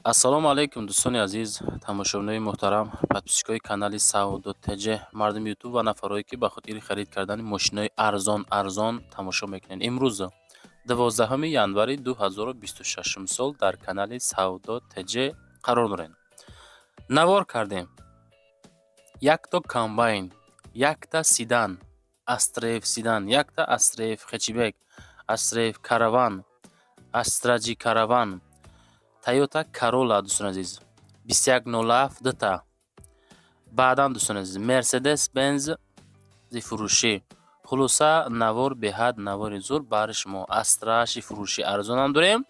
ассалому алайкум дӯстони азиз, тамошобинони муҳтарам, подписчикои канали Saudo.tj, мардуми ютуб ва нафарое ки ба хотири харид кардани мошинои арзон тамошо мекунед. Имрӯз 12 январи 2026 сол дар канали Saudo.tj қарор дорем. Навор кардем якта комбайн, якта седан, Астреев седан, якта Астреев хечибек, Астреев караван, Астраҷи караван, Toyota Corolla дӯстони азиз 2107 ДТ. баъдан дӯстони азиз Mercedes-Benz фурӯшӣ. хулоса навор беҳад навори зур бари шумо. Астраши фурӯши арзонам дорем.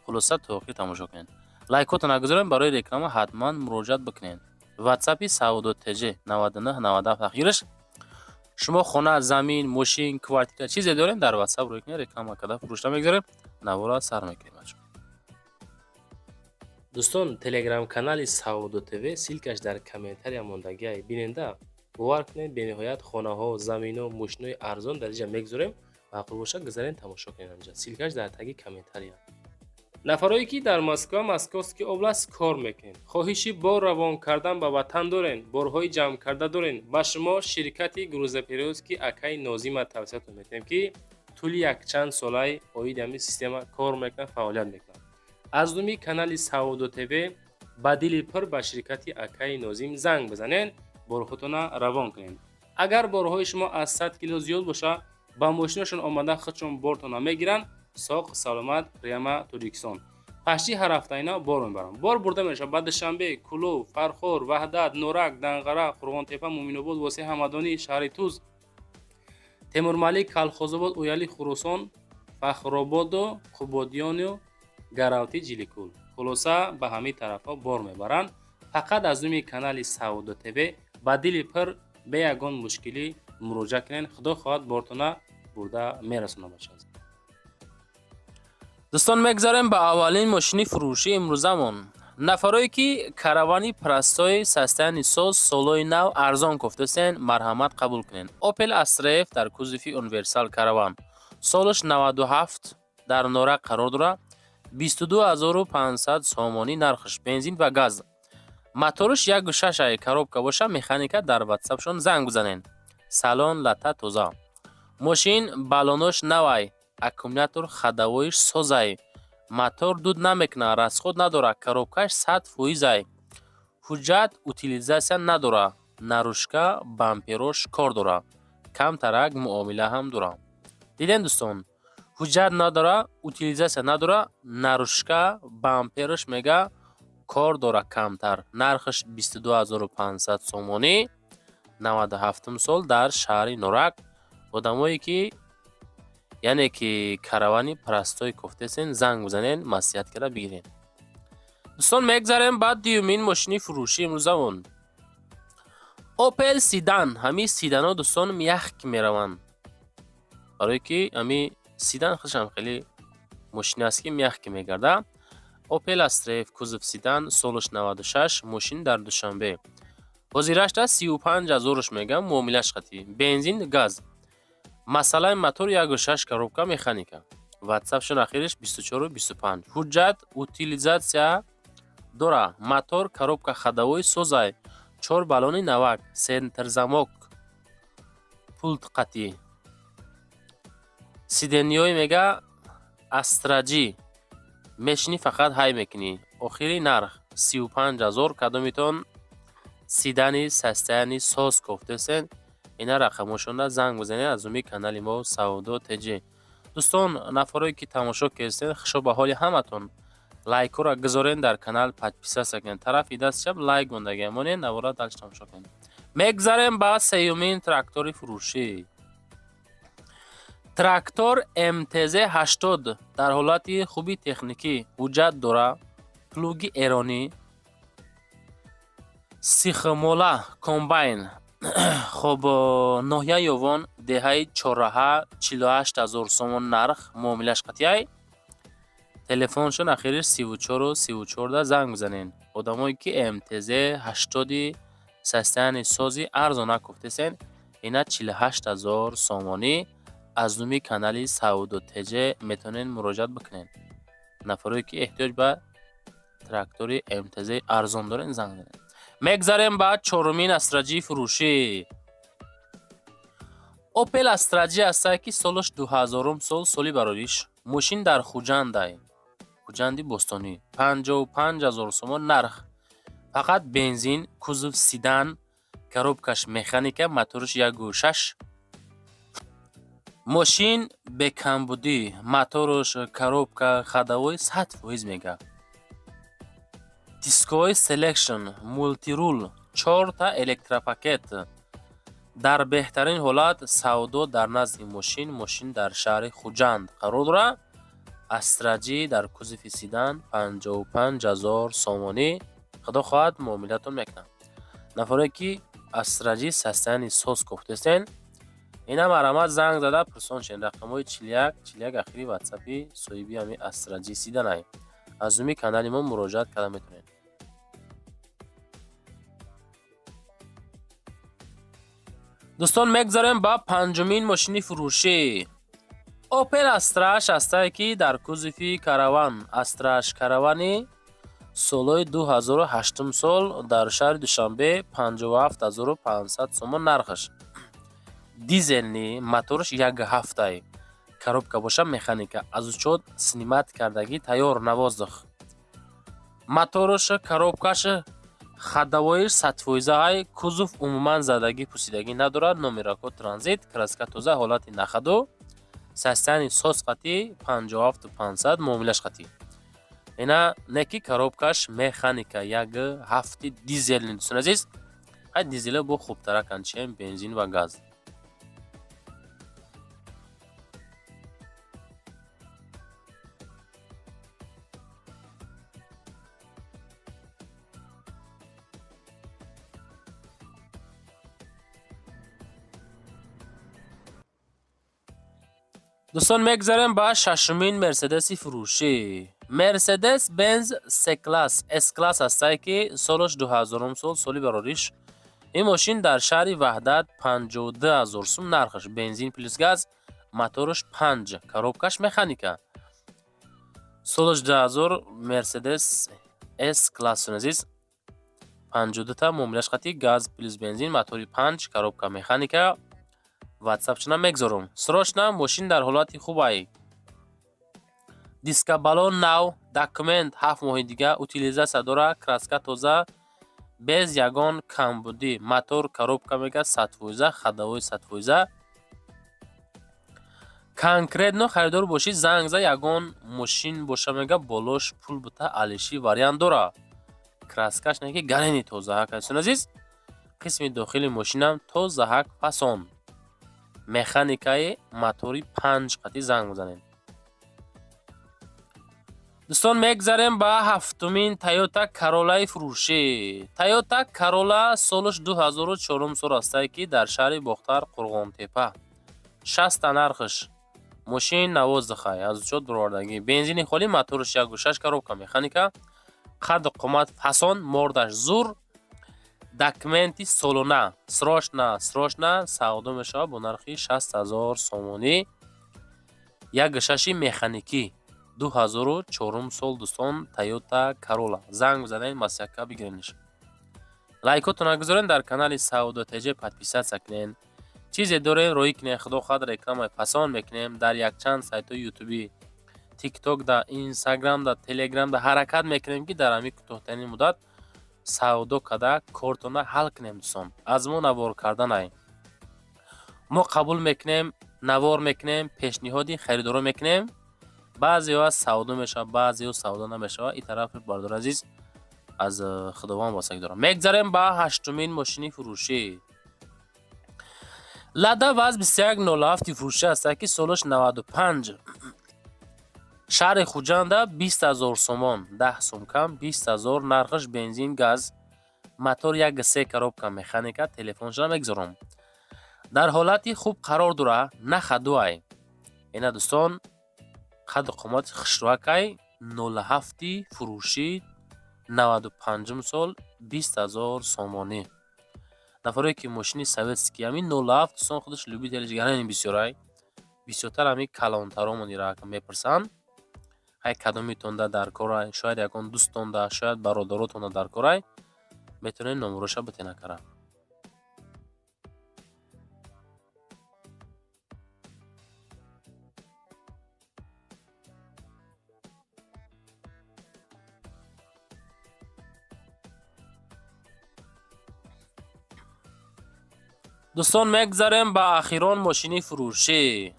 хулоса то охир тамошо кунед. Лайкотон нагузорем, барои реклама ҳатман муроҷиат бикунед. WhatsApp-и Saudo.tj 9997 ахираш. шумо хона, замин, мошин, квартира чизе дорем, дар WhatsApp рӯй кунед, реклама када фурӯшта мегузорем, навора сар мекунем. дӯстон, телеграм канали Saudo.tv силкаш дар комментария мондагиай. биненда бовар кунед, бениҳоят хонаҳо, заминҳо, мошинои арзон дар инҷа мегузорем. маъқул боша гузарен тамошо кунед онҷа. силкаш дар таги комментария. нафарое ки дар Москва, Московский област кор мекунед, хоҳиши бор равон кардан ба ватан дорен, борҳои ҷамъкарда дорен, ба шумо ширкати грузоперевозки Акаи Нозима тавсиятон метавонем ки тӯли якчанд солаи оиди ҳамин система кор мекунад, фаъолият мекунад. аз думи канали Saudo.tv ба дили пир ба ширкати Акаи Нозим занг бизанед, борҳотона равон кунед. агар борҳои шумо аз 100 кило зиёд боша, ба мошинашон омада худшон бортона мегиранд, соғ саломат прямо Тоҷикистон. пашти ҳар ҳафтаина бор мебаранд. бор бурда мешавад ба Душанбе, Кулов, Фархор, Ваҳдат, Норак, Данғара, Қурғонтепа, Муъминобод, Восеи Ҳамадонӣ, шаҳри Туз, Темурмалик, Калхозобод, Уяли, Хурусон, Фахрободу, Қубодиону, Гаравти, Ҷиликул. хулоса ба ҳамин тарафҳо бор мебаранд. фақат аз думи канали Saudo.tv ба дили пир бе ягон мушкилӣ муроҷиат кунед. худо хоҳад бортона бурда мерасона бошад. дӯстон, мегзарем ба аввалин мошини фурӯши имрӯзамон. нафарое ки каравани прастои састаяни соз солои нав арзон кофтасен, марҳамат қабул кунед. Opel Astra дар кузуфи универсал караван, солаш 97 дар Норак қарор дорад. 22500 сомонӣ нархш, бензин ва газ. моторш 1.6 коробка боша, механика дар WhatsAppшон занг бизанед. салон лата тоза. мошин балонош навай, аккумулятор хадавоиш созай, мотор дуд намекунад, расход надорад, коробкаш 100%. ҳуҷҷат утилизатсия надорад, нарӯшка бамперош кор дорад, камтарак муомила ҳам дорад. дидем дӯстон, ҳуҷҷат надорад, утилизатсия надорад, нарӯшка бамперош мега кор дорад камтар. нархш 22500 сомонӣ, 97 сол дар шаҳри Норак. одамое ки яъне ки каравани прастои кофтасен занг бизанед, маслиҳат карда бигиред. дӯстон, мегзарем ба дуюмин мошини фурӯши имрӯзамон. Opel Sedan. ҳамин седано дӯстон мягк мераванд, барое ки ҳамин седан худшам хеле мошини аст ки мягк мегардад. Opel Astra кузов седан, солаш 96, мошин дар Душанбе. ҳозирашта 35000 мегам, муомилаш қатӣ, бензин, газ. масъалаи мотор 1.6 коробка, механика. WhatsAppшон ахириш 2425. ҳуҷҷат утилизатсия дора, мотор, коробка хадавои созай, 4 балони навак, сентр замок, пулт қатӣ. сиденёй мега Астраҷи, мешини фақат ҳай мекунӣ. охири нарх 35000. кадомитон седани састаяни соз кофтасен, ина рақамошонда занг бизанед аз думи канали мо Saudo.tj. дӯстон, нафарое ки тамошо кардед, хушо ба ҳоли ҳаматон. лайкора гузорен, дар канал подписатсия кунед. тарафи даст чап лайк мондаги монед, навора дальш тамошо кунед. мегзарем ба сеюмин трактори фурӯшӣ. трактор MTZ-80 дар ҳолати хуби техникӣ, ҳуҷҷат дора, плуги эронӣ, сихмола комбайн. хоб ноҳияи ёвон, деҳаи чорраҳа 48000 сомон нарх, муомилаш қатъияй. телефоншон ахириш 3434 занг бизанед. одамое ки MTZ-80 састаяни сози арзона кофтасен, ина 48000 сомонӣ аз думи канали Saudo.tj метавонед муроҷиат бикунед. нафарое ки эҳтиёҷ ба трактори МТЗ арзон дорен, занг занед. мегзарем ба чорумин астраҷии фурӯшӣ. Opel Astra-J ҳастае ки солаш 2000 сол, соли барориш. Мошин дар Хуҷандай, Хуҷанди Бостонӣ. 55000 сомон нарх. Фақат бензин, кузов седан, коробкаш механика, моториш 1.6. Мошин бекамбудӣ, моториш, коробка, ходовой 100% мега. Дискои Selection, мултирул, 4 та электропакет. дар беҳтарин ҳолат савдо дар назди мошин дар шаҳри Хуҷанд қарор дорад. Astra-J дар кузови седан 55000 сомонӣ. Худо хоҳад муомилатон мекунад. Нафаре ки Astra-J састаяни соз кофтестен, ина марамат занг зада пурсоншен. Рақамҳои 41 ахири ватсапи соҳиби ҳами Astra-J сиданай. аз уми канали мо муроҷиат карда метавонед. дӯстон, мегзарем ба панҷумин мошини фурӯшӣ. Opel Astra ҳастае ки дар кузови караван. Astra каравани солҳои 2008 сол дар шаҳри Душанбе 57500 сомон нархаш. Дизелни, моториш 1.7. Коробка боша механика. Аз учод снимат кардагӣ тайёр навоздих. Моториш, коробкаш, ходовоиш 100%. Кузов умуман задагӣ пусидагӣ надорад. Номерако транзит, краска тоза, ҳолати нахаду. Састаяни соз қатӣ 57500, муомилаш қатӣ. Ина неки коробкаш механика 1.7 дизелни. Дӯстон азиз, ҳай дизела бо хубтараканд, чем бензин ва газ. дӯстон, мегзарем ба шашумин мерседеси фурӯшӣ. Mercedes Benz C-Class S-Class ҳастае ки солаш 2000 сол, соли барориш. ин мошин дар шаҳри Ваҳдат 52000 сум нархаш. Бензин плюс газ, моториш 5, коробкаш механика. солаш 2000 Mercedes S-Class азиз 52 та муомилаш қатӣ, газ плюс бензин, мотори 5, коробка механика. ватсапчина мегзорум. Срочна мошин дар ҳолати хубай. Дискабалон нав, документ 7 моҳи дига, утилизация дора, краска тоза, без ягон камбудӣ, мотор, коробка мега 100%, ходовой 100%. конкретно харидор бошӣ, занг за ягон мошин боша мега, болош пул бута алиши вариант дора. краскаш неки гарени тозаҳак ҳастон азиз. қисми дохили мошинам тозаҳак фасон. механикаи мотори 5 қатӣ занг бизанед. дӯстон, мегзарем ба ҳафтумин Toyota Corolla фурӯшӣ. Toyota Corolla солаш 2004 сол ҳастае ки дар шаҳри Бохтар, Қурғонтепа. 60 та нархаш. мошин навоздихай, аз учод баровардагӣ. Бензини холӣ, моториш 1.6, коробка механика. қадди қомат фасон, мордаш зур. документи солона. Срочна савдо мешавад бо нархи 60000 сомонӣ. 1.6 механикӣ. 2004 сол дӯстон, Toyota Corolla. занг бизанед, масяка бигиренш. лайкотона гузорен, дар канали Сауdo TJ подписаться кунен. чизе дорем роӣ кунен, худо хоҳад рекламаи пасанд мекунем. дар якчанд сайтои ютуби, TikTok да, Instagram да, Telegram да ҳаракат мекунем ки дар ҳамин кӯтоҳтарини муддат савдо када кортона ҳал кунем. дӯстон, аз мо навор карданай. мо қабул мекунем, навор мекунем, пешниҳоди харидоро мекунем. баъзеҳо савдо мешавад, баъзеҳо савдо намешавад. ин тарафи бардор азиз аз худованд восак дорам. мегзарем ба ҳаштумин мошини фурӯшӣ. Lada Vaz 2107 фурӯшӣ ҳастае ки солаш 95. шаҳри Хуҷанда 20000 сомон, 10 сум кам, 20000 нархаш. бензин, газ, мотор 1.3, коробка механика. телефоншона мегзорам. дар ҳолати хуб қарор дора, нахадуай. ина дӯстон, қадди қомати хушрӯакай, 07 фурӯшӣ, 95 сол, 20000 сомонӣ. нафаре ки мошини советский ҳамин 07 дӯстон, худаш любителиш гарани бисёрай. бисёртар ҳамин калонтаромон ира мепурсанд. ҳай кадомитонда дар корай, шояд ягон дӯстонда, шояд бародаротонда дар корай, метавонед номероша битена кара. دوستان میگذاریم به اخیران ماشینی فروشی.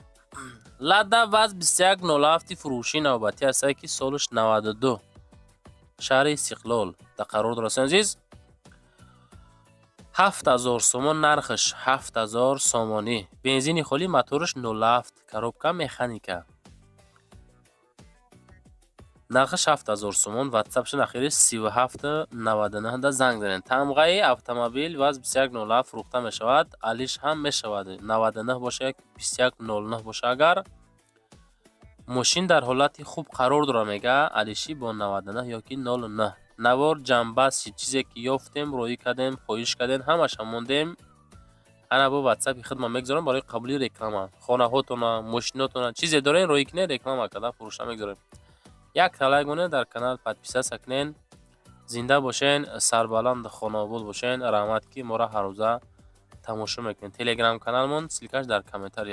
لادا وز 21 07 فروشی نوبتی است که سالش 92 شهر استقلال در قرار دارد عزیز. 7000 سومون نرخش، 7000 سومانی. بنزین خالی، موتورش 07، کاروبکا مکانیکا. نرخش 7000 سومون. واتساپش اخیری 3799 دا زنگ زنید. تمغه اتومبیل وز 21 07 فروخته می شود. علیش هم می شود 99 باشه، 2109 باشه. اگر ماشین در حالت خوب قرار داره میگه علیشی با 99 یا که 09 نوار جنبه چیزی که یافتیم روی کردیم خواهش کردیم همش هم موندیم. انا با واتساپ خدمت میگذارم برای قبولی رکلام. خانه هاتون، ماشیناتون چیزی دارین روی کنه رکلام کردن فروش میگذاریم. یک لایک در کانال پادپیسه سکنین. زنده باشین، سربلند خانواد باشین. رحمت کی ما را هر روزه تماشا میکنین. تلگرام کانالمون سلیکاش در کامنتار